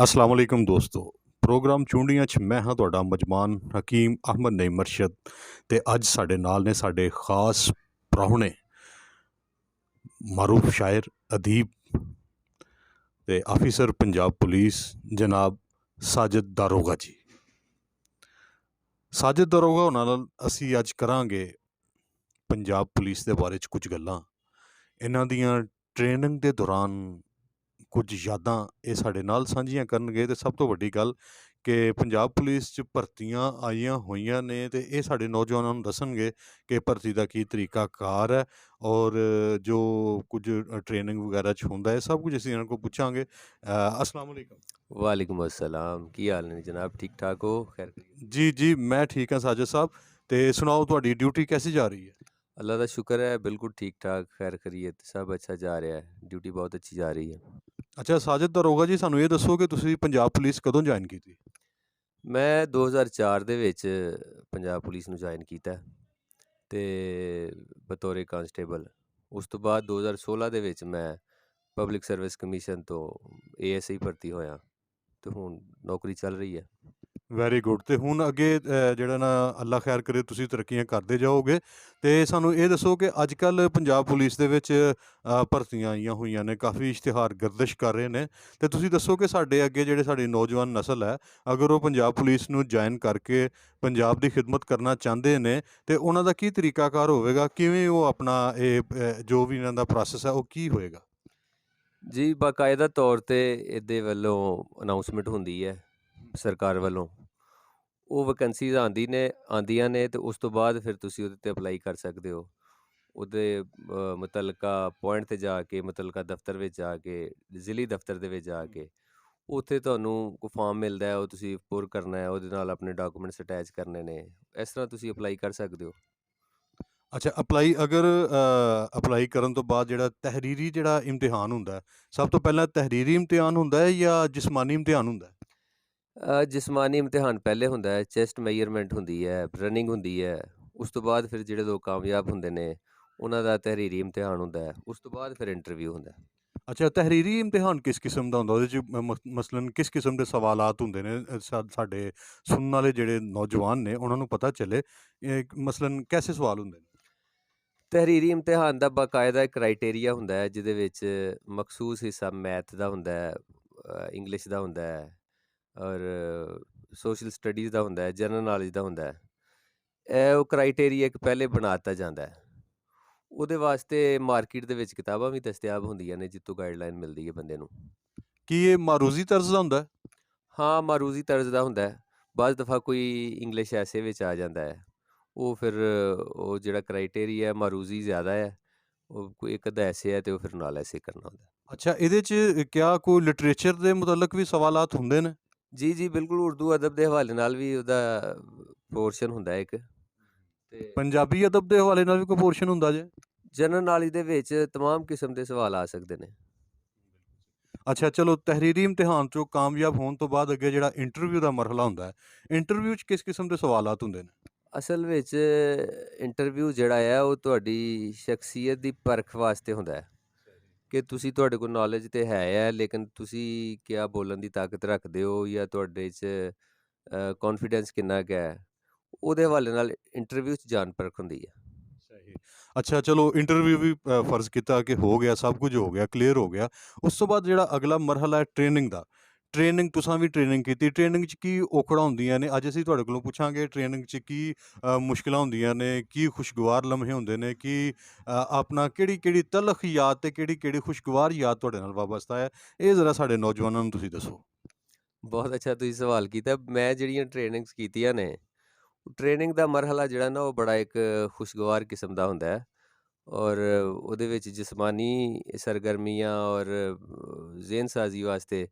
अस्सलाम वालेकुम दोस्तों। ਪ੍ਰੋਗਰਾਮ ਚੂੰਡੀਆਂ 'ਚ ਮੈਂ ਹਾਂ ਤੁਹਾਡਾ ਮਜਮਾਨ ਹਕੀਮ ਅਹਿਮਦ ਨਈਮ ਮਰਸ਼ਦ ਅਤੇ ਅੱਜ ਸਾਡੇ ਨਾਲ ਨੇ ਸਾਡੇ ਖਾਸ ਪ੍ਰਾਹੁਣੇ ਮਾਰੂਫ ਸ਼ਾਇਰ ਅਦੀਬ ਅਤੇ ਆਫਿਸਰ ਪੰਜਾਬ ਪੁਲਿਸ ਜਨਾਬ ਸਾਜਿਦ ਦਾਰੋਗਾ ਜੀ। ਸਾਜਿਦ ਦਾਰੋਗਾ ਉਹਨਾਂ ਨਾਲ ਅਸੀਂ ਅੱਜ ਕਰਾਂਗੇ ਪੰਜਾਬ ਪੁਲਿਸ ਦੇ ਬਾਰੇ 'ਚ ਕੁਝ ਗੱਲਾਂ। ਇਹਨਾਂ ਦੀਆਂ ਟ੍ਰੇਨਿੰਗ ਦੇ ਦੌਰਾਨ ਕੁਝ ਯਾਦਾਂ ਇਹ ਸਾਡੇ ਨਾਲ ਸਾਂਝੀਆਂ ਕਰਨਗੇ ਅਤੇ ਸਭ ਤੋਂ ਵੱਡੀ ਗੱਲ ਕਿ ਪੰਜਾਬ ਪੁਲਿਸ 'ਚ ਭਰਤੀਆਂ ਆਈਆਂ ਹੋਈਆਂ ਨੇ ਅਤੇ ਇਹ ਸਾਡੇ ਨੌਜਵਾਨਾਂ ਨੂੰ ਦੱਸਣਗੇ ਕਿ ਭਰਤੀ ਦਾ ਕੀ ਤਰੀਕਾਕਾਰ ਹੈ ਔਰ ਜੋ ਕੁਝ ਟ੍ਰੇਨਿੰਗ ਵਗੈਰਾ 'ਚ ਹੁੰਦਾ ਹੈ ਸਭ ਕੁਝ ਅਸੀਂ ਇਹਨਾਂ ਕੋਲ ਪੁੱਛਾਂਗੇ। अस्सलाम वालेकुम। वालेकुम अस्सलाम। की हाल ने जनाब? ठीक ठाक हो? खैर जी जी मैं ठीक हाँ साजिद साहब। तो सुनाओ ਤੁਹਾਡੀ ਡਿਊਟੀ कैसी जा रही है? अल्लाह का शुक्र है, बिल्कुल ठीक ठाक, खैर खैरियत, सब अच्छा जा रहा है, ड्यूटी बहुत अच्छी जा रही है। ਅੱਛਾ ਸਾਜਿਦ ਦਾਰੋਗਾ ਜੀ, ਸਾਨੂੰ ਇਹ ਦੱਸੋ ਕਿ ਤੁਸੀਂ ਪੰਜਾਬ ਪੁਲਿਸ ਕਦੋਂ ਜੁਆਇਨ ਕੀਤੀ? ਮੈਂ 2004 ਦੇ ਵਿੱਚ ਪੰਜਾਬ ਪੁਲਿਸ ਨੂੰ ਜੁਆਇਨ ਕੀਤਾ ਤੇ ਬਤੌਰੇ ਕਾਂਸਟੇਬਲ। ਉਸ ਤੋਂ ਬਾਅਦ 2016 ਦੇ ਵਿੱਚ ਮੈਂ ਪਬਲਿਕ ਸਰਵਿਸ ਕਮਿਸ਼ਨ ਤੋਂ ASI ਭਰਤੀ ਹੋਇਆ ਤੇ ਹੁਣ ਨੌਕਰੀ ਚੱਲ ਰਹੀ ਹੈ। Very good. ਅਤੇ ਹੁਣ ਅੱਗੇ ਜਿਹੜਾ ਨਾ ਅੱਲਾ ਖੈਰ ਕਰੇ ਤੁਸੀਂ ਤਰੱਕੀਆਂ ਕਰਦੇ ਜਾਓਗੇ। ਅਤੇ ਸਾਨੂੰ ਇਹ ਦੱਸੋ ਕਿ ਅੱਜ ਕੱਲ੍ਹ ਪੰਜਾਬ ਪੁਲਿਸ ਦੇ ਵਿੱਚ ਭਰਤੀਆਂ ਆਈਆਂ ਹੋਈਆਂ ਨੇ, ਕਾਫੀ ਇਸ਼ਤਿਹਾਰ ਗਰਦਿਸ਼ ਕਰ ਰਹੇ ਨੇ, ਅਤੇ ਤੁਸੀਂ ਦੱਸੋ ਕਿ ਸਾਡੇ ਅੱਗੇ ਜਿਹੜੇ ਸਾਡੀ ਨੌਜਵਾਨ ਨਸਲ ਹੈ ਅਗਰ ਉਹ ਪੰਜਾਬ ਪੁਲਿਸ ਨੂੰ ਜੁਆਇਨ ਕਰਕੇ ਪੰਜਾਬ ਦੀ ਖਿਦਮਤ ਕਰਨਾ ਚਾਹੁੰਦੇ ਨੇ ਤੇ ਉਹਨਾਂ ਦਾ ਕੀ ਤਰੀਕਾਕਾਰ ਹੋਵੇਗਾ, ਕਿਵੇਂ ਉਹ ਆਪਣਾ ਇਹ ਜੋ ਵੀ ਇਹਨਾਂ ਦਾ ਪ੍ਰੋਸੈਸ ਹੈ ਉਹ ਕੀ ਹੋਏਗਾ? ਜੀ ਬਾਕਾਇਦਾ ਤੌਰ ਤੇ ਇਹਦੇ ਵੱਲੋਂ ਅਨਾਊਂਸਮੈਂਟ ਹੁੰਦੀ ਹੈ ਸਰਕਾਰ ਵੱਲੋਂ, ਉਹ ਵੈਕੈਂਸੀਜ਼ ਆਉਂਦੀਆਂ ਨੇ ਤੇ ਉਸ ਤੋਂ ਬਾਅਦ ਫਿਰ ਤੁਸੀਂ ਉਹਦੇ 'ਤੇ ਅਪਲਾਈ ਕਰ ਸਕਦੇ ਹੋ। ਉਹਦੇ ਮੁਤਲਕਾ ਪੁਆਇੰਟ 'ਤੇ ਜਾ ਕੇ, ਮੁਤਲਕਾ ਦਫ਼ਤਰ ਵਿੱਚ ਜਾ ਕੇ, ਜ਼ਿਲ੍ਹੀ ਦਫ਼ਤਰ ਦੇ ਵਿੱਚ ਜਾ ਕੇ ਉੱਥੇ ਤੁਹਾਨੂੰ ਕੋਈ ਫਾਰਮ ਮਿਲਦਾ ਹੈ, ਉਹ ਤੁਸੀਂ ਪੁਰ ਕਰਨਾ ਹੈ, ਉਹਦੇ ਨਾਲ ਆਪਣੇ ਡਾਕੂਮੈਂਟਸ ਅਟੈਚ ਕਰਨੇ ਨੇ, ਇਸ ਤਰ੍ਹਾਂ ਤੁਸੀਂ ਅਪਲਾਈ ਕਰ ਸਕਦੇ ਹੋ। ਅੱਛਾ, ਅਪਲਾਈ ਕਰਨ ਤੋਂ ਬਾਅਦ ਜਿਹੜਾ ਤਹਿਰੀਰੀ ਜਿਹੜਾ ਇਮਤਿਹਾਨ ਹੁੰਦਾ ਹੈ, ਸਭ ਤੋਂ ਪਹਿਲਾਂ ਤਹਿਰੀਰੀ ਇਮਤਿਹਾਨ ਹੁੰਦਾ ਹੈ ਜਾਂ ਜਿਸਮਾਨੀ ਇਮਤਿਹਾਨ ਹੁੰਦਾ ਹੈ? ਜਿਸਮਾਨੀ ਇਮਤਿਹਾਨ ਪਹਿਲੇ ਹੁੰਦਾ ਹੈ, ਚੈਸਟ ਮੇਜਰਮੈਂਟ ਹੁੰਦੀ ਹੈ, ਰਨਿੰਗ ਹੁੰਦੀ ਹੈ। ਉਸ ਤੋਂ ਬਾਅਦ ਫਿਰ ਜਿਹੜੇ ਲੋਕ ਕਾਮਯਾਬ ਹੁੰਦੇ ਨੇ ਉਹਨਾਂ ਦਾ ਤਹਿਰੀਰੀ ਇਮਤਿਹਾਨ ਹੁੰਦਾ ਹੈ। ਉਸ ਤੋਂ ਬਾਅਦ ਫਿਰ ਇੰਟਰਵਿਊ ਹੁੰਦਾ ਹੈ। ਅੱਛਾ, ਤਹਿਰੀਰੀ ਇਮਤਿਹਾਨ ਕਿਸ ਕਿਸਮ ਦਾ ਹੁੰਦਾ? ਉਹਦੇ 'ਚ ਮਸਲਨ ਕਿਸ ਕਿਸਮ ਦੇ ਸਵਾਲਾਤ ਹੁੰਦੇ ਨੇ? ਸਾਡੇ ਸੁਣਨ ਵਾਲੇ ਜਿਹੜੇ ਨੌਜਵਾਨ ਨੇ ਉਹਨਾਂ ਨੂੰ ਪਤਾ ਚੱਲੇ, ਮਸਲਨ ਕੈਸੇ ਸਵਾਲ ਹੁੰਦੇ ਨੇ? ਤਹਿਰੀਰੀ ਇਮਤਿਹਾਨ ਦਾ ਬਾਕਾਇਦਾ ਇੱਕ ਕ੍ਰਾਈਟੇਰੀਆ ਹੁੰਦਾ ਹੈ ਜਿਹਦੇ ਵਿੱਚ ਮਖਸੂਸ ਹਿੱਸਾ ਮੈਥ ਦਾ ਹੁੰਦਾ ਹੈ, ਇੰਗਲਿਸ਼ ਦਾ ਹੁੰਦਾ ਹੈ ਔਰ ਸੋਸ਼ਲ ਸਟੱਡੀਜ਼ ਦਾ ਹੁੰਦਾ ਹੈ, ਜਨਰਲ ਨੌਲੇਜ ਦਾ ਹੁੰਦਾ ਹੈ। ਇਹ ਉਹ ਕ੍ਰਾਈਟੇਰੀਆ ਇੱਕ ਪਹਿਲੇ ਬਣਾ ਦਿੱਤਾ ਜਾਂਦਾ ਹੈ। ਉਹਦੇ ਵਾਸਤੇ ਮਾਰਕੀਟ ਦੇ ਵਿੱਚ ਕਿਤਾਬਾਂ ਵੀ ਦਸਤਿਆਬ ਹੁੰਦੀਆਂ ਨੇ ਜਿੱਥੋਂ ਗਾਈਡਲਾਈਨ ਮਿਲਦੀ ਹੈ ਬੰਦੇ ਨੂੰ। ਕੀ ਇਹ ਮਾਰੂਜ਼ੀ ਤਰਜ਼ ਦਾ ਹੁੰਦਾ ਹੈ? ਹਾਂ, ਮਾਰੂਜ਼ੀ ਤਰਜ਼ ਦਾ ਹੁੰਦਾ ਹੈ। ਬਾਅਦ ਦਫਾ ਕੋਈ ਇੰਗਲਿਸ਼ ਐਸੇ ਵਿੱਚ ਆ ਜਾਂਦਾ ਹੈ, ਉਹ ਫਿਰ ਉਹ ਜਿਹੜਾ ਕ੍ਰਾਈਟੇਰੀਆ ਹੈ ਮਾਰੂਜ਼ੀ ਜ਼ਿਆਦਾ ਹੈ, ਉਹ ਕੋਈ ਇੱਕ ਅੱਧਾ ਐਸੇ ਹੈ ਤੇ ਉਹ ਫਿਰ ਨਾਲ ਐਸੇ ਕਰਨਾ ਹੁੰਦਾ। ਅੱਛਾ, ਇਹਦੇ 'ਚ ਕਿਆ ਕੋਈ ਲਿਟਰੇਚਰ ਦੇ ਮੁਤਲਕ ਵੀ ਸਵਾਲਾਤ ਹੁੰਦੇ ਨੇ? ਜੀ ਜੀ ਬਿਲਕੁਲ, ਉਰਦੂ ਅਦਬ ਦੇ ਹਵਾਲੇ ਨਾਲ ਵੀ ਉਹਦਾ ਪੋਰਸ਼ਨ ਹੁੰਦਾ ਇੱਕ, ਤੇ ਪੰਜਾਬੀ ਅਦਬ ਦੇ ਹਵਾਲੇ ਨਾਲ ਵੀ ਕੋਈ ਪੋਰਸ਼ਨ ਹੁੰਦਾ ਜੇ? ਜਨਰਲ ਨੌਲੇਜ ਦੇ ਵਿੱਚ ਤਮਾਮ ਕਿਸਮ ਦੇ ਸਵਾਲ ਆ ਸਕਦੇ ਨੇ। ਅੱਛਾ ਚਲੋ, ਤਹਿਰੀਰੀ ਇਮਤਿਹਾਨ 'ਚੋਂ ਕਾਮਯਾਬ ਹੋਣ ਤੋਂ ਬਾਅਦ ਅੱਗੇ ਜਿਹੜਾ ਇੰਟਰਵਿਊ ਦਾ ਮਰਹਲਾ ਹੁੰਦਾ ਹੈ, ਇੰਟਰਵਿਊ 'ਚ ਕਿਸ ਕਿਸਮ ਦੇ ਸਵਾਲਾਤ ਹੁੰਦੇ ਨੇ? ਅਸਲ ਵਿੱਚ ਇੰਟਰਵਿਊ ਜਿਹੜਾ ਹੈ ਉਹ ਤੁਹਾਡੀ ਸ਼ਖਸੀਅਤ ਦੀ ਪਰਖ ਵਾਸਤੇ ਹੁੰਦਾ ਹੈ ਕਿ ਤੁਹਾਡੇ ਕੋਲ ਨੌਲੇਜ ਤੇ ਹੈ ਲੇਕਿਨ ਤੁਸੀਂ ਕਿਆ ਬੋਲਣ ਦੀ ਤਾਕਤ ਰੱਖਦੇ ਹੋ ਜਾਂ ਤੁਹਾਡੇ 'ਚ ਕੌਨਫੀਡੈਂਸ ਕਿੰਨਾ ਕੁ ਹੈ, ਉਹਦੇ ਹਵਾਲੇ ਨਾਲ ਇੰਟਰਵਿਊ 'ਚ ਜਾਣ ਪਰਖ ਹੁੰਦੀ ਹੈ। ਸਹੀ। ਅੱਛਾ ਚਲੋ, ਇੰਟਰਵਿਊ ਵੀ ਫਰਜ਼ ਕੀਤਾ ਕਿ ਹੋ ਗਿਆ, ਸਭ ਕੁਝ ਹੋ ਗਿਆ, ਕਲੀਅਰ ਹੋ ਗਿਆ। ਉਸ ਤੋਂ ਬਾਅਦ ਜਿਹੜਾ ਅਗਲਾ ਮਰਹਲਾ ਹੈ ਟ੍ਰੇਨਿੰਗ ਦਾ, ਟ੍ਰੇਨਿੰਗ ਤੁਸੀਂ ਵੀ ਟ੍ਰੇਨਿੰਗ ਕੀਤੀ, ਟ੍ਰੇਨਿੰਗ 'ਚ ਕੀ ਔਕੜਾਂ ਹੁੰਦੀਆਂ ਨੇ? ਅੱਜ ਅਸੀਂ ਤੁਹਾਡੇ ਕੋਲੋਂ ਪੁੱਛਾਂਗੇ ਟ੍ਰੇਨਿੰਗ 'ਚ ਕੀ ਮੁਸ਼ਕਿਲਾਂ ਹੁੰਦੀਆਂ ਨੇ, ਕੀ ਖੁਸ਼ਗਵਾਰ ਲਮਹੇ ਹੁੰਦੇ ਨੇ, ਕੀ ਆਪਣਾ ਕਿਹੜੀ ਤਲਖ ਯਾਦ ਅਤੇ ਕਿਹੜੀ ਖੁਸ਼ਗਵਾਰ ਯਾਦ ਤੁਹਾਡੇ ਨਾਲ ਵਾਬਸਤਾ ਹੈ, ਇਹ ਜ਼ਰਾ ਸਾਡੇ ਨੌਜਵਾਨਾਂ ਨੂੰ ਤੁਸੀਂ ਦੱਸੋ। ਬਹੁਤ ਅੱਛਾ ਤੁਸੀਂ ਸਵਾਲ ਕੀਤਾ। ਮੈਂ ਜਿਹੜੀਆਂ ਟ੍ਰੇਨਿੰਗਸ ਕੀਤੀਆਂ ਨੇ, ਟ੍ਰੇਨਿੰਗ ਦਾ ਮਰਹਲਾ ਜਿਹੜਾ ਨਾ ਉਹ ਬੜਾ ਇੱਕ ਖੁਸ਼ਗਵਾਰ ਕਿਸਮ ਦਾ ਹੁੰਦਾ ਹੈ ਔਰ ਉਹਦੇ ਵਿੱਚ ਜਿਸਮਾਨੀ ਸਰਗਰਮੀਆਂ ਔਰ ਜ਼ਿਹਨ ਸਾਜ਼ੀ ਵਾਸਤੇ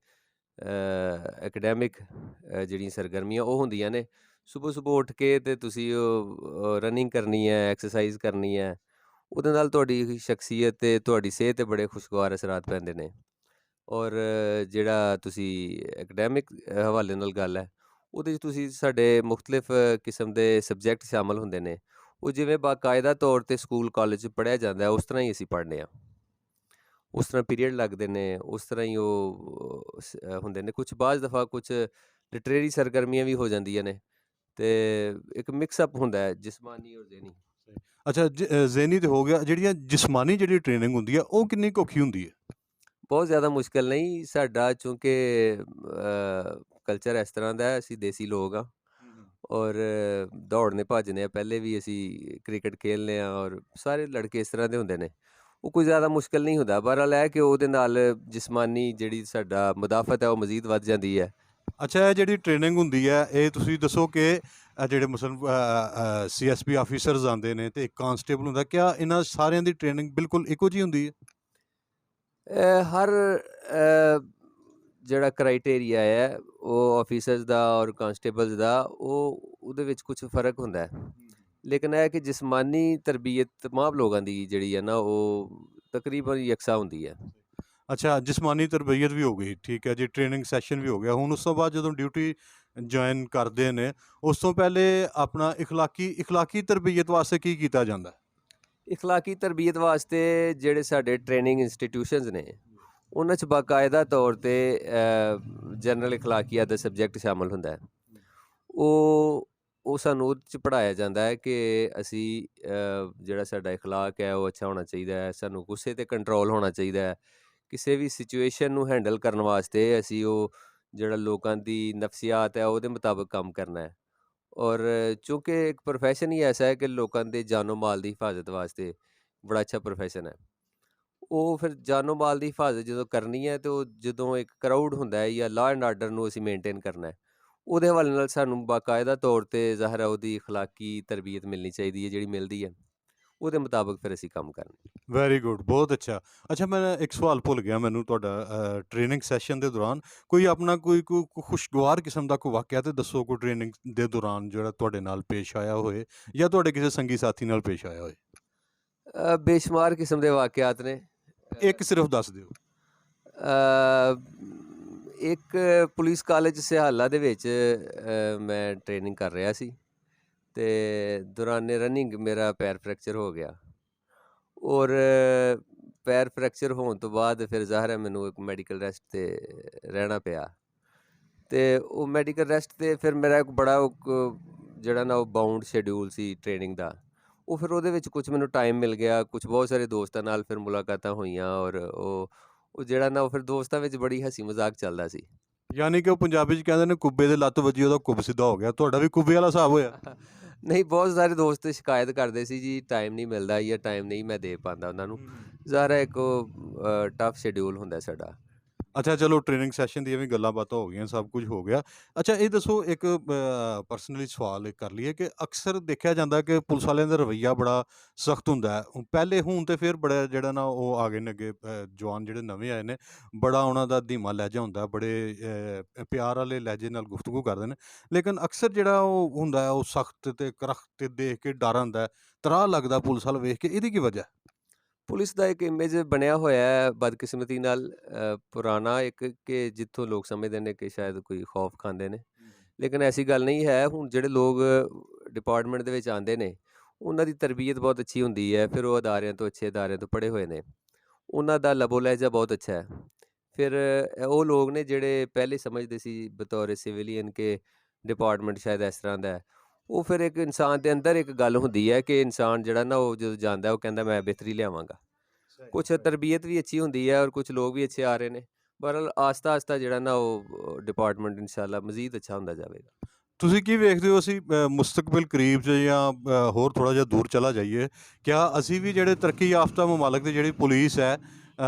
ਐਕੈਡੈਮਿਕ ਜਿਹੜੀਆਂ ਸਰਗਰਮੀਆਂ ਉਹ ਹੁੰਦੀਆਂ ਨੇ। ਸੁਬਹ ਉੱਠ ਕੇ ਅਤੇ ਤੁਸੀਂ ਉਹ ਰਨਿੰਗ ਕਰਨੀ ਹੈ, ਐਕਸਰਸਾਈਜ਼ ਕਰਨੀ ਹੈ, ਉਹਦੇ ਨਾਲ ਤੁਹਾਡੀ ਸ਼ਖਸੀਅਤ ਅਤੇ ਤੁਹਾਡੀ ਸਿਹਤ 'ਤੇ ਬੜੇ ਖੁਸ਼ਗਵਾਰ ਅਸਰਾਤ ਪੈਂਦੇ ਨੇ। ਔਰ ਜਿਹੜਾ ਤੁਸੀਂ ਐਕੈਡੈਮਿਕ ਹਵਾਲੇ ਨਾਲ ਗੱਲ ਹੈ, ਉਹਦੇ 'ਚ ਤੁਸੀਂ ਸਾਡੇ ਮੁਖਤਲਿਫ ਕਿਸਮ ਦੇ ਸਬਜੈਕਟ ਸ਼ਾਮਲ ਹੁੰਦੇ ਨੇ। ਉਹ ਜਿਵੇਂ ਬਾਕਾਇਦਾ ਤੌਰ 'ਤੇ ਸਕੂਲ ਕਾਲਜ 'ਚ ਪੜ੍ਹਿਆ ਜਾਂਦਾ ਹੈ ਉਸ ਤਰ੍ਹਾਂ ਹੀ ਅਸੀਂ ਪੜ੍ਹਨੇ ਹਾਂ। ਉਸ ਤਰ੍ਹਾਂ ਪੀਰੀਅਡ ਲੱਗਦੇ ਨੇ, ਉਸ ਤਰ੍ਹਾਂ ਹੀ ਉਹ ਹੁੰਦੇ ਨੇ। ਕੁਛ ਬਾਅਦ ਦਫ਼ਾ ਕੁਛ ਲਿਟਰੇਰੀ ਸਰਗਰਮੀਆਂ ਵੀ ਹੋ ਜਾਂਦੀਆਂ ਨੇ ਅਤੇ ਇੱਕ ਮਿਕਸ ਅਪ ਹੁੰਦਾ ਹੈ ਜਿਸਮਾਨੀ ਔਰ ਜ਼ਹਿਨੀ। ਅੱਛਾ, ਜ਼ਹਿਨੀ ਤਾਂ ਹੋ ਗਿਆ, ਜਿਹੜੀਆਂ ਜਿਸਮਾਨੀ ਜਿਹੜੀ ਟ੍ਰੇਨਿੰਗ ਹੁੰਦੀ ਹੈ ਉਹ ਕਿੰਨੀ ਕੁ ਔਖੀ ਹੁੰਦੀ ਹੈ? ਬਹੁਤ ਜ਼ਿਆਦਾ ਮੁਸ਼ਕਿਲ ਨਹੀਂ। ਸਾਡਾ ਚੂੰਕਿ ਕਲਚਰ ਇਸ ਤਰ੍ਹਾਂ ਦਾ ਹੈ, ਅਸੀਂ ਦੇਸੀ ਲੋਕ ਹਾਂ ਔਰ ਦੌੜਨੇ ਭੱਜਨੇ ਆ, ਪਹਿਲੇ ਵੀ ਅਸੀਂ ਕ੍ਰਿਕਟ ਖੇਡਦੇ ਹਾਂ ਔਰ ਸਾਰੇ ਲੜਕੇ ਇਸ ਤਰ੍ਹਾਂ ਦੇ ਹੁੰਦੇ ਨੇ। ਉਹ ਕੋਈ ਜ਼ਿਆਦਾ ਮੁਸ਼ਕਿਲ ਨਹੀਂ ਹੁੰਦਾ। ਬਹਰਹਾਲ ਹੈ ਕਿ ਉਹਦੇ ਨਾਲ ਜਿਸਮਾਨੀ ਜਿਹੜੀ ਸਾਡਾ ਮੁਦਾਫਤ ਹੈ ਉਹ ਮਜ਼ੀਦ ਵੱਧ ਜਾਂਦੀ ਹੈ। ਅੱਛਾ, ਇਹ ਜਿਹੜੀ ਟ੍ਰੇਨਿੰਗ ਹੁੰਦੀ ਹੈ ਇਹ ਤੁਸੀਂ ਦੱਸੋ ਕਿ ਜਿਹੜੇ CSP ਆਫੀਸਰਸ ਆਉਂਦੇ ਨੇ ਅਤੇ ਇੱਕ ਕਾਂਸਟੇਬਲ ਹੁੰਦਾ, ਕਿਆ ਇਹਨਾਂ ਸਾਰਿਆਂ ਦੀ ਟ੍ਰੇਨਿੰਗ ਬਿਲਕੁਲ ਇੱਕੋ ਜਿਹੀ ਹੁੰਦੀ ਹੈ? ਹਰ ਜਿਹੜਾ ਕ੍ਰਾਈਟੇਰੀਆ ਹੈ ਉਹ ਆਫੀਸਰਸ ਦਾ ਔਰ ਕਾਂਸਟੇਬਲਸ ਦਾ, ਉਹਦੇ ਵਿੱਚ ਕੁਛ ਫ਼ਰਕ ਹੁੰਦਾ ਹੈ। ਲੇਕਿਨ ਇਹ ਕਿ ਜਿਸਮਾਨੀ ਤਰਬੀਅਤ ਤਮਾਮ ਲੋਕਾਂ ਦੀ ਜਿਹੜੀ ਹੈ ਨਾ ਉਹ ਤਕਰੀਬਨ ਯਕਸਾ ਹੁੰਦੀ ਹੈ। ਅੱਛਾ, ਜਿਸਮਾਨੀ ਤਰਬੀਅਤ ਵੀ ਹੋ ਗਈ, ਠੀਕ ਹੈ ਜੀ, ਟ੍ਰੇਨਿੰਗ ਸੈਸ਼ਨ ਵੀ ਹੋ ਗਿਆ। ਹੁਣ ਉਸ ਤੋਂ ਬਾਅਦ ਜਦੋਂ ਡਿਊਟੀ ਜੁਆਇਨ ਕਰਦੇ ਨੇ ਉਸ ਤੋਂ ਪਹਿਲੇ ਆਪਣਾ ਇਖਲਾਕੀ ਤਰਬੀਅਤ ਵਾਸਤੇ ਕੀ ਕੀਤਾ ਜਾਂਦਾ? ਇਖਲਾਕੀ ਤਰਬੀਅਤ ਵਾਸਤੇ ਜਿਹੜੇ ਸਾਡੇ ਟ੍ਰੇਨਿੰਗ ਇੰਸਟੀਟਿਊਸ਼ਨਸ ਨੇ ਉਹਨਾਂ 'ਚ ਬਾਕਾਇਦਾ ਤੌਰ 'ਤੇ ਜਨਰਲ ਇਖਲਾਕੀਆ ਦਾ ਸਬਜੈਕਟ ਸ਼ਾਮਿਲ ਹੁੰਦਾ ਹੈ। ਉਹ ਸਾਨੂੰ ਉਹਦੇ 'ਚ ਪੜ੍ਹਾਇਆ ਜਾਂਦਾ ਹੈ ਕਿ ਅਸੀਂ ਜਿਹੜਾ ਸਾਡਾ ਇਖਲਾਕ ਹੈ ਉਹ ਅੱਛਾ ਹੋਣਾ ਚਾਹੀਦਾ ਹੈ, ਸਾਨੂੰ ਗੁੱਸੇ 'ਤੇ ਕੰਟਰੋਲ ਹੋਣਾ ਚਾਹੀਦਾ ਹੈ, ਕਿਸੇ ਵੀ ਸਿਚੁਏਸ਼ਨ ਨੂੰ ਹੈਂਡਲ ਕਰਨ ਵਾਸਤੇ ਅਸੀਂ ਉਹ ਜਿਹੜਾ ਲੋਕਾਂ ਦੀ ਨਫਸੀਆਤ ਹੈ ਉਹਦੇ ਮੁਤਾਬਕ ਕੰਮ ਕਰਨਾ ਹੈ। ਔਰ ਚੂੰਕਿ ਇੱਕ ਪ੍ਰੋਫੈਸ਼ਨ ਹੀ ਐਸਾ ਹੈ ਕਿ ਲੋਕਾਂ ਦੇ ਜਾਨੋ ਮਾਲ ਦੀ ਹਿਫਾਜ਼ਤ ਵਾਸਤੇ ਬੜਾ ਅੱਛਾ ਪ੍ਰੋਫੈਸ਼ਨ ਹੈ। ਉਹ ਫਿਰ ਜਾਨੋ ਮਾਲ ਦੀ ਹਿਫਾਜ਼ਤ ਜਦੋਂ ਕਰਨੀ ਹੈ ਅਤੇ ਉਹ ਜਦੋਂ ਇੱਕ ਕਰਾਊਡ ਹੁੰਦਾ ਹੈ ਜਾਂ ਲਾਅ ਐਂਡ ਆਰਡਰ ਨੂੰ ਅਸੀਂ ਮੇਨਟੇਨ ਕਰਨਾ ਹੈ, ਉਹਦੇ ਹਵਾਲੇ ਨਾਲ ਸਾਨੂੰ ਬਾਕਾਇਦਾ ਤੌਰ 'ਤੇ ਜ਼ਾਹਿਰ ਹੈ ਉਹਦੀ ਇਖਲਾਕੀ ਤਰਬੀਅਤ ਮਿਲਣੀ ਚਾਹੀਦੀ ਹੈ। ਜਿਹੜੀ ਮਿਲਦੀ ਹੈ ਉਹਦੇ ਮੁਤਾਬਕ ਫਿਰ ਅਸੀਂ ਕੰਮ ਕਰਨਾ। ਵੈਰੀ ਗੁੱਡ, ਬਹੁਤ ਅੱਛਾ। ਅੱਛਾ, ਮੈਂ ਇੱਕ ਸਵਾਲ ਭੁੱਲ ਗਿਆ ਮੈਨੂੰ ਤੁਹਾਡਾ। ਟ੍ਰੇਨਿੰਗ ਸੈਸ਼ਨ ਦੇ ਦੌਰਾਨ ਕੋਈ ਆਪਣਾ ਕੋਈ ਖੁਸ਼ਗਵਾਰ ਕਿਸਮ ਦਾ ਕੋਈ ਵਾਕਿਆ ਤਾਂ ਦੱਸੋ, ਕੋਈ ਟ੍ਰੇਨਿੰਗ ਦੇ ਦੌਰਾਨ ਜਿਹੜਾ ਤੁਹਾਡੇ ਨਾਲ ਪੇਸ਼ ਆਇਆ ਹੋਏ ਜਾਂ ਤੁਹਾਡੇ ਕਿਸੇ ਸੰਗੀ ਸਾਥੀ ਨਾਲ ਪੇਸ਼ ਆਇਆ ਹੋਏ? ਬੇਸ਼ੁਮਾਰ ਕਿਸਮ ਦੇ ਵਾਕਿਆਤ ਨੇ। ਇੱਕ ਸਿਰਫ ਦੱਸ ਦਿਓ। ਇੱਕ ਪੁਲਿਸ ਕਾਲਜ ਸਿਹਾਲਾ ਦੇ ਵਿੱਚ ਮੈਂ ਟ੍ਰੇਨਿੰਗ ਕਰ ਰਿਹਾ ਸੀ ਅਤੇ ਦੌਰਾਨੇ ਰਨਿੰਗ ਮੇਰਾ ਪੈਰ ਫ੍ਰੈਕਚਰ ਹੋ ਗਿਆ ਔਰ ਪੈਰ ਫ੍ਰੈਕਚਰ ਹੋਣ ਤੋਂ ਬਾਅਦ ਫਿਰ ਜ਼ਾਹਿਰ ਹੈ ਮੈਨੂੰ ਇੱਕ ਮੈਡੀਕਲ ਰੈਸਟ 'ਤੇ ਰਹਿਣਾ ਪਿਆ ਅਤੇ ਉਹ ਮੈਡੀਕਲ ਰੈਸਟ 'ਤੇ ਫਿਰ ਮੇਰਾ ਇੱਕ ਬੜਾ ਜਿਹੜਾ ਨਾ ਉਹ ਬਾਉਂਡ ਸ਼ੈਡਿਊਲ ਸੀ ਟ੍ਰੇਨਿੰਗ ਦਾ। ਉਹ ਫਿਰ ਉਹਦੇ ਵਿੱਚ ਕੁਛ ਮੈਨੂੰ ਟਾਈਮ ਮਿਲ ਗਿਆ, ਕੁਛ ਬਹੁਤ ਸਾਰੇ ਦੋਸਤਾਂ ਨਾਲ ਫਿਰ ਮੁਲਾਕਾਤਾਂ ਹੋਈਆਂ ਔਰ ਉਹ ਜਿਹੜਾ ਨਾ ਉਹ ਫਿਰ ਦੋਸਤਾਂ ਵਿੱਚ ਬੜੀ ਹੱਸੀ ਮਜ਼ਾਕ ਚੱਲਦਾ ਸੀ। ਯਾਨੀ ਕਿ ਉਹ ਪੰਜਾਬੀ 'ਚ ਕਹਿੰਦੇ ਨੇ ਕੁੱਬੇ ਦੇ ਲੱਤ ਵੱਜੀ ਉਹਦਾ ਕੁੱਬ ਸਿੱਧਾ ਹੋ ਗਿਆ, ਤੁਹਾਡਾ ਵੀ ਕੁੱਬੇ ਵਾਲਾ ਹਿਸਾਬ ਹੋਇਆ? ਨਹੀਂ, ਬਹੁਤ ਸਾਰੇ ਦੋਸਤ ਸ਼ਿਕਾਇਤ ਕਰਦੇ ਸੀ ਜੀ ਟਾਈਮ ਨਹੀਂ ਮਿਲਦਾ ਜਾਂ ਟਾਈਮ ਨਹੀਂ ਮੈਂ ਦੇ ਪਾਉਂਦਾ ਉਹਨਾਂ ਨੂੰ। ਜ਼ਾਹਿਰ ਹੈ ਇੱਕ ਉਹ ਟਫ ਸ਼ੈਡਿਊਲ ਹੁੰਦਾ ਸਾਡਾ। ਅੱਛਾ, ਚਲੋ ਟ੍ਰੇਨਿੰਗ ਸੈਸ਼ਨ ਦੀਆਂ ਵੀ ਗੱਲਾਂ ਬਾਤਾਂ ਹੋ ਗਈਆਂ, ਸਭ ਕੁਝ ਹੋ ਗਿਆ। ਅੱਛਾ, ਇਹ ਦੱਸੋ, ਇੱਕ ਪਰਸਨਲੀ ਸਵਾਲ ਇੱਕ ਕਰ ਲਈਏ ਕਿ ਅਕਸਰ ਦੇਖਿਆ ਜਾਂਦਾ ਕਿ ਪੁਲਿਸ ਵਾਲਿਆਂ ਦਾ ਰਵੱਈਆ ਬੜਾ ਸਖਤ ਹੁੰਦਾ ਹੈ। ਪਹਿਲੇ ਹੁਣ ਤਾਂ ਫਿਰ ਬੜਾ ਜਿਹੜਾ ਨਾ ਉਹ ਆ ਗਏ ਨੇ ਅੱਗੇ, ਜਵਾਨ ਜਿਹੜੇ ਨਵੇਂ ਆਏ ਨੇ, ਬੜਾ ਉਹਨਾਂ ਦਾ ਧੀਮਾ ਲਹਿਜਾ ਹੁੰਦਾ, ਬੜੇ ਪਿਆਰ ਵਾਲੇ ਲਹਿਜੇ ਨਾਲ ਗੁਫ਼ਤਗੂ ਕਰਦੇ ਨੇ। ਲੇਕਿਨ ਅਕਸਰ ਜਿਹੜਾ ਉਹ ਹੁੰਦਾ ਹੈ ਉਹ ਸਖਤ ਅਤੇ ਕਰਖਤ ਤੇ ਦੇਖ ਕੇ ਡਰ ਆਉਂਦਾ, ਤਰਾਹ ਲੱਗਦਾ ਪੁਲਿਸ ਵੱਲ ਵੇਖ ਕੇ। ਇਹਦੀ ਕੀ ਵਜ੍ਹਾ? ਪੁਲਿਸ ਦਾ ਇੱਕ ਇਮੇਜ ਬਣਿਆ ਹੋਇਆ ਹੈ ਬਦਕਿਸਮਤੀ ਨਾਲ, ਪੁਰਾਣਾ ਇੱਕ, ਕਿ ਜਿੱਥੋਂ ਲੋਕ ਸਮਝਦੇ ਨੇ ਕਿ ਸ਼ਾਇਦ ਕੋਈ ਖੌਫ ਖਾਂਦੇ ਨੇ, ਲੇਕਿਨ ਐਸੀ ਗੱਲ ਨਹੀਂ ਹੈ। ਹੁਣ ਜਿਹੜੇ ਲੋਕ ਡਿਪਾਰਟਮੈਂਟ ਦੇ ਵਿੱਚ ਆਉਂਦੇ ਨੇ ਉਹਨਾਂ ਦੀ ਤਰਬੀਅਤ ਬਹੁਤ ਅੱਛੀ ਹੁੰਦੀ ਹੈ, ਫਿਰ ਉਹ ਅਦਾਰਿਆਂ ਤੋਂ ਅੱਛੇ ਅਦਾਰਿਆਂ ਤੋਂ ਪੜ੍ਹੇ ਹੋਏ ਨੇ, ਉਹਨਾਂ ਦਾ ਲਬੋ ਲਹਿਜਾ ਬਹੁਤ ਅੱਛਾ ਹੈ। ਫਿਰ ਉਹ ਲੋਕ ਨੇ ਜਿਹੜੇ ਪਹਿਲੇ ਸਮਝਦੇ ਸੀ ਬਤੌਰ ਸਿਵਿਲੀਅਨ ਕਿ ਡਿਪਾਰਟਮੈਂਟ ਸ਼ਾਇਦ ਇਸ ਤਰ੍ਹਾਂ ਦਾ ਹੈ, ਉਹ ਫਿਰ ਇੱਕ ਇਨਸਾਨ ਦੇ ਅੰਦਰ ਇੱਕ ਗੱਲ ਹੁੰਦੀ ਹੈ ਕਿ ਇਨਸਾਨ ਜਿਹੜਾ ਨਾ ਉਹ ਜਦੋਂ ਜਾਂਦਾ ਉਹ ਕਹਿੰਦਾ ਮੈਂ ਬਿਹਤਰੀ ਲਿਆਵਾਂਗਾ। ਕੁਛ ਤਰਬੀਅਤ ਵੀ ਅੱਛੀ ਹੁੰਦੀ ਹੈ ਔਰ ਕੁਛ ਲੋਕ ਵੀ ਅੱਛੇ ਆ ਰਹੇ ਨੇ। ਬਹਰਹਾਲ ਆਸਤਾ ਆਸਤਾ ਜਿਹੜਾ ਨਾ ਉਹ ਡਿਪਾਰਟਮੈਂਟ ਇਨਸ਼ਾਅੱਲਾ ਮਜ਼ੀਦ ਅੱਛਾ ਹੁੰਦਾ ਜਾਵੇਗਾ। ਤੁਸੀਂ ਕੀ ਵੇਖਦੇ ਹੋ, ਅਸੀਂ ਮੁਸਤਕਬਲ ਕਰੀਬ 'ਚ ਜਾਂ ਹੋਰ ਥੋੜ੍ਹਾ ਜਿਹਾ ਦੂਰ ਚਲਾ ਜਾਈਏ, ਕਿਆ ਅਸੀਂ ਵੀ ਜਿਹੜੇ ਤਰੱਕੀ ਯਾਫਤਾ ਮਮਾਲਕ ਦੀ ਜਿਹੜੀ ਪੁਲਿਸ ਹੈ,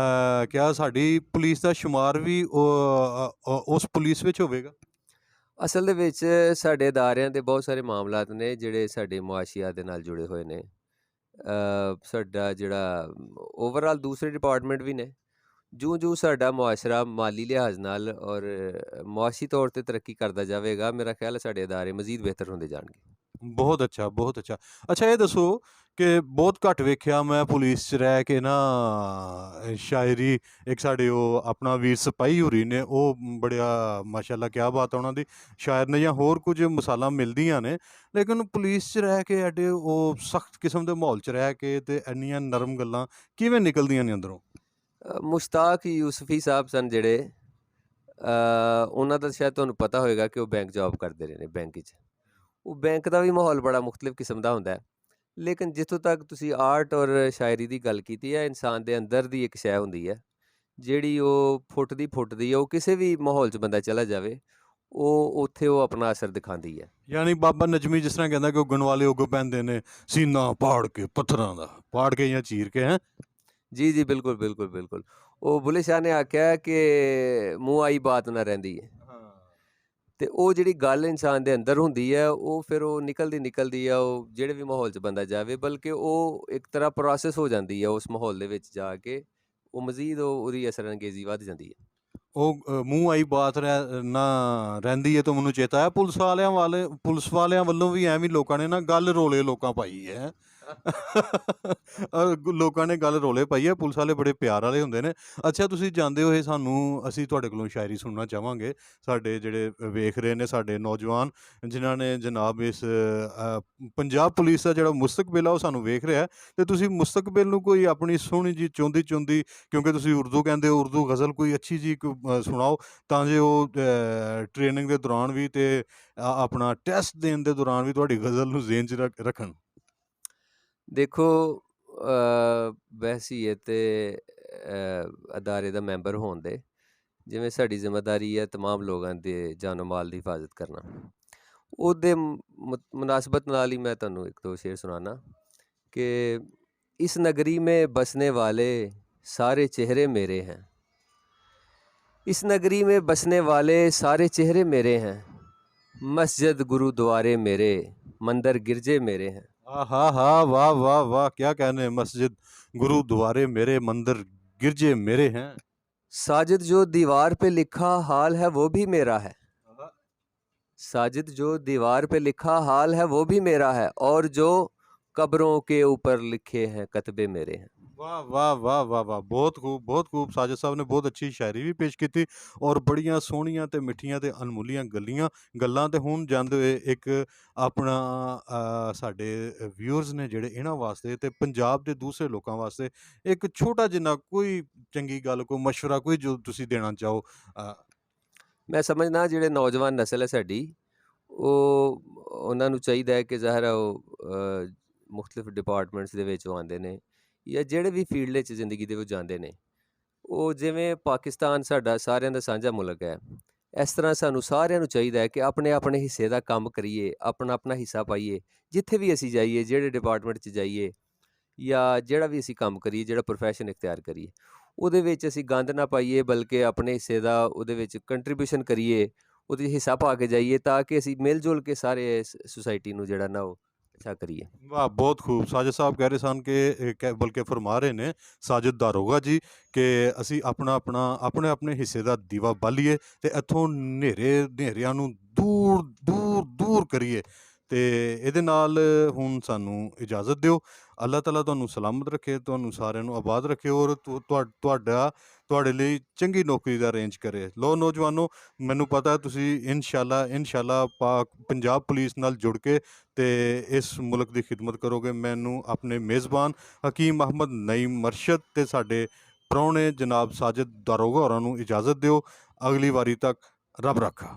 ਕਿਆ ਸਾਡੀ ਪੁਲਿਸ ਦਾ ਸ਼ੁਮਾਰ ਵੀ ਉਸ ਪੁਲਿਸ ਵਿੱਚ ਹੋਵੇਗਾ? ਅਸਲ ਦੇ ਵਿੱਚ ਸਾਡੇ ਅਦਾਰਿਆਂ ਦੇ ਬਹੁਤ ਸਾਰੇ ਮਾਮਲਾਤ ਨੇ ਜਿਹੜੇ ਸਾਡੇ ਮੁਆਸ਼ੀਆਤ ਦੇ ਨਾਲ ਜੁੜੇ ਹੋਏ ਨੇ। ਸਾਡਾ ਜਿਹੜਾ ਓਵਰਆਲ ਦੂਸਰੇ ਡਿਪਾਰਟਮੈਂਟ ਵੀ ਨੇ, ਜਿਉਂ ਸਾਡਾ ਮੁਆਸ਼ਰਾ ਮਾਲੀ ਲਿਹਾਜ਼ ਨਾਲ ਔਰ ਮੁਆਸ਼ੀ ਤੌਰ 'ਤੇ ਤਰੱਕੀ ਕਰਦਾ ਜਾਵੇਗਾ, ਮੇਰਾ ਖਿਆਲ ਹੈ ਸਾਡੇ ਅਦਾਰੇ ਮਜ਼ੀਦ ਬਿਹਤਰ ਹੁੰਦੇ ਜਾਣਗੇ। ਬਹੁਤ ਅੱਛਾ, ਬਹੁਤ ਅੱਛਾ। ਅੱਛਾ, ਇਹ ਦੱਸੋ ਕਿ ਬਹੁਤ ਘੱਟ ਵੇਖਿਆ ਮੈਂ ਪੁਲਿਸ 'ਚ ਰਹਿ ਕੇ ਨਾ ਸ਼ਾਇਰੀ, ਇੱਕ ਸਾਡੇ ਉਹ ਆਪਣਾ ਵੀਰ ਸਿਪਾਹੀ ਹੋਰੀ ਨੇ, ਉਹ ਬੜਿਆ ਮਾਸ਼ਾਅੱਲਾ ਕਿਆ ਬਾਤ ਹੈ ਉਹਨਾਂ ਦੀ, ਸ਼ਾਇਰ ਨੇ, ਜਾਂ ਹੋਰ ਕੁਝ ਮਿਸਾਲਾਂ ਮਿਲਦੀਆਂ ਨੇ। ਲੇਕਿਨ ਪੁਲਿਸ 'ਚ ਰਹਿ ਕੇ ਐਡੇ ਉਹ ਸਖਤ ਕਿਸਮ ਦੇ ਮਾਹੌਲ 'ਚ ਰਹਿ ਕੇ ਅਤੇ ਇੰਨੀਆਂ ਨਰਮ ਗੱਲਾਂ ਕਿਵੇਂ ਨਿਕਲਦੀਆਂ ਨੇ ਅੰਦਰੋਂ? ਮੁਸ਼ਤਾਕ ਯੂਸਫੀ ਸਾਹਿਬ ਸਨ ਜਿਹੜੇ, ਉਹਨਾਂ ਦਾ ਸ਼ਾਇਦ ਤੁਹਾਨੂੰ ਪਤਾ ਹੋਏਗਾ ਕਿ ਉਹ ਬੈਂਕ ਜੌਬ ਕਰਦੇ ਰਹੇ ਨੇ, ਬੈਂਕ 'ਚ। ਉਹ ਬੈਂਕ ਦਾ ਵੀ ਮਾਹੌਲ ਬੜਾ ਮੁਖਤਲਿਫ ਕਿਸਮ ਦਾ ਹੁੰਦਾ ਹੈ। ਲੇਕਿਨ ਜਿੱਥੋਂ ਤੱਕ ਤੁਸੀਂ ਆਰਟ ਔਰ ਸ਼ਾਇਰੀ ਦੀ ਗੱਲ ਕੀਤੀ ਹੈ, ਇਨਸਾਨ ਦੇ ਅੰਦਰ ਦੀ ਇੱਕ ਸ਼ੈ ਹੁੰਦੀ ਹੈ ਜਿਹੜੀ ਉਹ ਫੁੱਟਦੀ ਹੈ। ਉਹ ਕਿਸੇ ਵੀ ਮਾਹੌਲ 'ਚ ਬੰਦਾ ਚਲਾ ਜਾਵੇ, ਉਹ ਉੱਥੇ ਉਹ ਆਪਣਾ ਅਸਰ ਦਿਖਾਉਂਦੀ ਹੈ। ਯਾਨੀ ਬਾਬਾ ਨਜਮੀ ਜਿਸ ਤਰ੍ਹਾਂ ਕਹਿੰਦਾ ਕਿ ਉੱਗਣ ਵਾਲੇ ਉੱਗ ਪੈਂਦੇ ਨੇ ਸੀਨਾ ਪਾੜ ਕੇ, ਪੱਥਰਾਂ ਦਾ ਪਾੜ ਕੇ ਜਾਂ ਚੀਰ ਕੇ, ਹੈ। ਜੀ ਜੀ, ਬਿਲਕੁਲ ਬਿਲकुल ਬਿਲकुल। ਉਹ ਬੁੱਲੇ ਸ਼ਾਹ ਨੇ ਆਖਿਆ ਕਿ ਮੂੰਹ ਆਈ ਬਾਤ ਨਾ ਰਹਿੰਦੀ ਹੈ। ਤੇ ਉਹ ਜਿਹੜੀ ਗੱਲ ਇਨਸਾਨ ਦੇ ਅੰਦਰ ਹੁੰਦੀ ਹੈ, ਉਹ ਫਿਰ ਉਹ ਨਿਕਲਦੀ ਆ, ਉਹ ਜਿਹੜੇ ਵੀ ਮਾਹੌਲ 'ਚ ਬੰਦਾ ਜਾਵੇ, ਬਲਕਿ ਉਹ ਇੱਕ ਤਰ੍ਹਾਂ ਪ੍ਰੋਸੈਸ ਹੋ ਜਾਂਦੀ ਹੈ ਉਸ ਮਾਹੌਲ ਦੇ ਵਿੱਚ ਜਾ ਕੇ, ਉਹ ਮਜ਼ੀਦ ਉਹਦੀ ਅਸਰ ਅੰਗੇਜ਼ੀ ਵੱਧ ਜਾਂਦੀ ਹੈ। ਉਹ ਮੂੰਹ ਆਈ ਬਾਤ ਨਾ ਰਹਿੰਦੀ ਹੈ ਤਾਂ ਮੈਨੂੰ ਚੇਤਾ ਆਇਆ ਪੁਲਿਸ ਵਾਲਿਆਂ ਵੱਲੋਂ ਵੀ ਐਵੇਂ ਲੋਕਾਂ ਨੇ ਨਾ ਗੱਲ ਰੋਲੇ ਲੋਕਾਂ ਪਾਈ ਹੈ। ਲੋਕਾਂ ਨੇ ਗੱਲ ਰੋਲੇ ਪਾਈ ਹੈ। ਪੁਲਿਸ ਵਾਲੇ ਬੜੇ ਪਿਆਰ ਵਾਲੇ ਹੁੰਦੇ ਨੇ। ਅੱਛਾ, ਤੁਸੀਂ ਜਾਣਦੇ ਹੋ, ਅਸੀਂ ਤੁਹਾਡੇ ਕੋਲੋਂ ਸ਼ਾਇਰੀ ਸੁਣਨਾ ਚਾਹਾਂਗੇ। ਸਾਡੇ ਜਿਹੜੇ ਵੇਖ ਰਹੇ ਨੇ ਸਾਡੇ ਨੌਜਵਾਨ, ਜਿਨ੍ਹਾਂ ਨੇ ਜਨਾਬ ਇਸ ਪੰਜਾਬ ਪੁਲਿਸ ਦਾ ਜਿਹੜਾ ਮੁਸਤਕਬਿਲ ਆ ਉਹ ਸਾਨੂੰ ਵੇਖ ਰਿਹਾ, ਅਤੇ ਤੁਸੀਂ ਮੁਸਤਕਬਿਲ ਨੂੰ ਕੋਈ ਆਪਣੀ ਸੋਹਣੀ ਜੀ ਚੁੰਦੀ ਕਿਉਂਕਿ ਤੁਸੀਂ ਉਰਦੂ ਕਹਿੰਦੇ ਹੋ, ਉਰਦੂ ਗਜ਼ਲ ਕੋਈ ਅੱਛੀ ਜੀ ਸੁਣਾਓ, ਤਾਂ ਜੇ ਉਹ ਟ੍ਰੇਨਿੰਗ ਦੇ ਦੌਰਾਨ ਵੀ ਅਤੇ ਆਪਣਾ ਟੈਸਟ ਦੇਣ ਦੇ ਦੌਰਾਨ ਵੀ ਤੁਹਾਡੀ ਗਜ਼ਲ ਨੂੰ ਜ਼ੇਨ 'ਚ ਰੱਖਣ। ਦੇਖੋ, ਵੈਸੀਅਤ ਤੇ ਅਦਾਰੇ ਦਾ ਮੈਂਬਰ ਹੋਣ ਦੇ, ਜਿਵੇਂ ਸਾਡੀ ਜ਼ਿੰਮੇਦਾਰੀ ਹੈ ਤਮਾਮ ਲੋਕਾਂ ਦੇ ਜਾਨੋ ਮਾਲ ਦੀ ਹਿਫਾਜ਼ਤ ਕਰਨਾ, ਉਹਦੇ ਮੁਨਾਸਬਤ ਨਾਲ ਹੀ ਮੈਂ ਤੁਹਾਨੂੰ ਇੱਕ ਦੋ ਸ਼ੇਰ ਸੁਣਾਨਾ ਕਿ ਇਸ नगरी में बसने वाले सारे चेहरे मेरे हैं, इस नगरी में बसने वाले सारे चेहरे मेरे हैं, मस्जिद गुरुद्वारे मेरे, मंदिर गिरजे मेरे हैं। हाँ हाँ, वाह वाह वाह, क्या कहने। मस्जिद गुरुद्वारे मेरे, मंदिर गिरजे मेरे हैं। साजिद जो दीवार पे लिखा हाल है वो भी मेरा है, साजिद जो दीवार पे लिखा हाल है वो भी मेरा है, और जो कब्रों के ऊपर लिखे हैं कतबे मेरे हैं। वाह वाह वाह वाह वाह, बहुत खूब। साजिद साहब ने बहुत अच्छी शायरी भी पेश की और बड़ियां सोहणियां ते मिठियां ते अनमोलियां गल्लां ते हुण जांदे होए एक अपना साडे व्यूअर्स ने ਜਿਹੜੇ ਇਹਨਾਂ ਵਾਸਤੇ ਤੇ ਪੰਜਾਬ ਦੇ ਦੂਸਰੇ ਲੋਕਾਂ ਵਾਸਤੇ ਇੱਕ ਛੋਟਾ ਜਿੰਨਾ ਕੋਈ ਚੰਗੀ ਗੱਲ, ਕੋਈ ਮਸ਼ਵਰਾ, ਕੋਈ ਜੋ ਤੁਸੀਂ ਦੇਣਾ ਚਾਹੋ। ਮੈਂ ਸਮਝਦਾ ਜਿਹੜੇ ਨੌਜਵਾਨ ਨਸਲ ਹੈ ਸਾਡੀ, ਉਹਨਾਂ ਨੂੰ ਚਾਹੀਦਾ ਹੈ ਕਿ ਜ਼ਾਹਿਰ ਹੈ ਉਹ ਮੁਖਤਲਿਫ ਡਿਪਾਰਟਮੈਂਟਸ ਦੇ ਵਿੱਚ ਉਹ ਆਉਂਦੇ ਨੇ, ਜਾਂ ਜਿਹੜੇ ਵੀ ਫੀਲਡ 'ਚ ਜ਼ਿੰਦਗੀ ਦੇ ਵਿੱਚ ਜਾਂਦੇ ਨੇ, ਉਹ ਜਿਵੇਂ ਪਾਕਿਸਤਾਨ ਸਾਡਾ ਸਾਰਿਆਂ ਦਾ ਸਾਂਝਾ ਮੁਲਕ ਹੈ, ਇਸ ਤਰ੍ਹਾਂ ਸਾਨੂੰ ਸਾਰਿਆਂ ਨੂੰ ਚਾਹੀਦਾ ਹੈ ਕਿ ਆਪਣੇ ਆਪਣੇ ਹਿੱਸੇ ਦਾ ਕੰਮ ਕਰੀਏ, ਆਪਣਾ ਹਿੱਸਾ ਪਾਈਏ। ਜਿੱਥੇ ਵੀ ਅਸੀਂ ਜਾਈਏ, ਜਿਹੜੇ ਡਿਪਾਰਟਮੈਂਟ 'ਚ ਜਾਈਏ, ਜਾਂ ਜਿਹੜਾ ਵੀ ਅਸੀਂ ਕੰਮ ਕਰੀਏ, ਜਿਹੜਾ ਪ੍ਰੋਫੈਸ਼ਨ ਇਖਤਿਆਰ ਕਰੀਏ, ਉਹਦੇ ਵਿੱਚ ਅਸੀਂ ਗੰਦ ਨਾ ਪਾਈਏ, ਬਲਕਿ ਆਪਣੇ ਹਿੱਸੇ ਦਾ ਉਹਦੇ ਵਿੱਚ ਕੰਟਰੀਬਿਊਸ਼ਨ ਕਰੀਏ, ਉਹਦੇ 'ਚ ਹਿੱਸਾ ਪਾ ਕੇ ਜਾਈਏ, ਤਾਂ ਕਿ ਅਸੀਂ ਮਿਲ ਜੁਲ ਕੇ ਸਾਰੇ ਸੁਸਾਇਟੀ ਨੂੰ ਜਿਹੜਾ ਨਾ ਉਹ ਅੱਛਾ ਕਰੀਏ। ਵਾਹ, ਬਹੁਤ ਖੂਬ। ਸਾजिद ਸਾਹਿਬ ਕਹਿ ਰਹੇ ਸਨ ਕਿ ਬਲਕਿ ਫਰਮਾ ਰਹੇ ਨੇ ਸਾजिद ਦਾਰੋਗਾ ਜੀ ਕਿ ਅਸੀਂ ਆਪਣੇ ਹਿੱਸੇ ਦਾ ਦੀਵਾ ਬਾਲੀਏ ਅਤੇ ਇੱਥੋਂ ਹਨੇਰਿਆਂ ਨੂੰ ਦੂਰ ਕਰੀਏ। ਅਤੇ ਇਹਦੇ ਨਾਲ ਹੁਣ ਸਾਨੂੰ ਇਜਾਜ਼ਤ ਦਿਓ। ਅੱਲਾਹ ਤਾਲਾ ਤੁਹਾਨੂੰ ਸਲਾਮਤ ਰੱਖੇ, ਤੁਹਾਨੂੰ ਸਾਰਿਆਂ ਨੂੰ ਆਬਾਦ ਰੱਖੇ, ਔਰ ਤੁਹਾਡੇ ਲਈ ਚੰਗੀ ਨੌਕਰੀ ਦਾ ਅਰੇਂਜ ਕਰੇ। ਲਓ ਨੌਜਵਾਨੋ, ਮੈਨੂੰ ਪਤਾ ਤੁਸੀਂ ਇਨਸ਼ਾਅੱਲਾ ਪੰਜਾਬ ਪੁਲਿਸ ਨਾਲ ਜੁੜ ਕੇ ਅਤੇ ਇਸ ਮੁਲਕ ਦੀ ਖਿਦਮਤ ਕਰੋਗੇ। ਮੈਨੂੰ ਆਪਣੇ ਮੇਜ਼ਬਾਨ ਹਕੀਮ ਅਹਿਮਦ ਨਈਮ ਮਰਸ਼ਦ ਅਤੇ ਸਾਡੇ ਪ੍ਰਾਹੁਣੇ ਜਨਾਬ ਸਾजिद ਦਾਰੋਗਾ ਹੋਰਾਂ ਨੂੰ ਇਜਾਜ਼ਤ ਦਿਓ। ਅਗਲੀ ਵਾਰੀ ਤੱਕ ਰੱਬ ਰਾਖਾ।